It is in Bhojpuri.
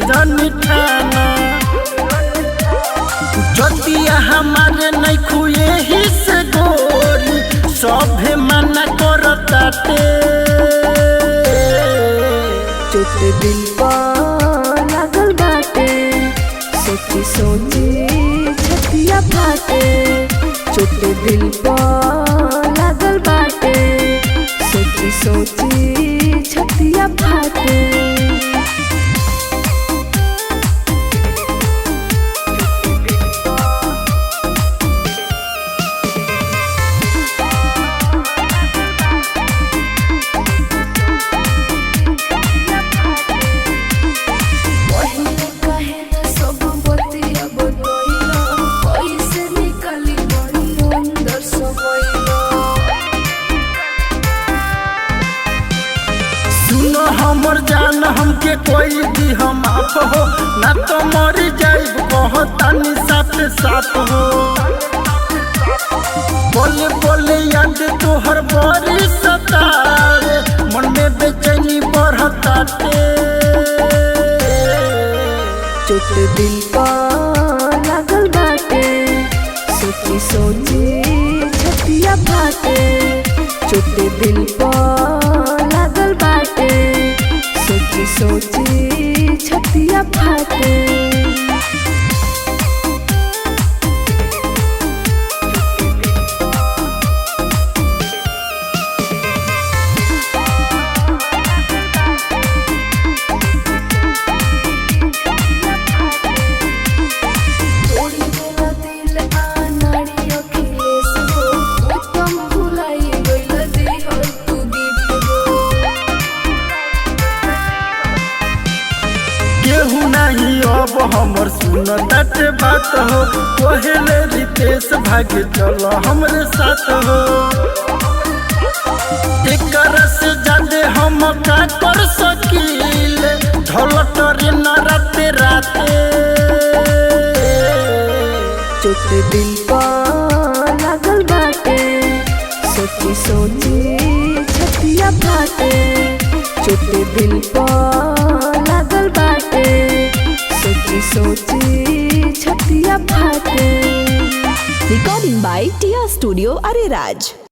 जानी ठाना जतिया हमारे नहीं खुए ही से गोरी सभे मना करताटे चोट दिल पर लागल बाटे सोची सोची छतिया फाटे चोट दिल पर लागल बाटे सोची सोची छतिया फाटे हमर जान हमके कोई दी हम आप हो ना तो मर जाइब कहतानी साथ साथ हो बोले बोले याद तोहर बड़ी सतारे मन में बेचैनी बढ़ताटे चोट दिल पर लागल बाटे सोची सोची छतिया फाटे चोट दिल पर लागल बाटे सोची सोची छतिया फाटे केहू नहीं अब हमर सुन तट बात हो पहले रितेश भागे चलो हमरे साथ हो एक से जादे हम का कर सकीले ढोलटरे न राते राते चोट दिल पर लागल बाटे सोची सोची छतिया फाटे चोट दिल पर लागल बाटे सोची सोची छतिया फाटे। Recording by Tia Studio Ariraj।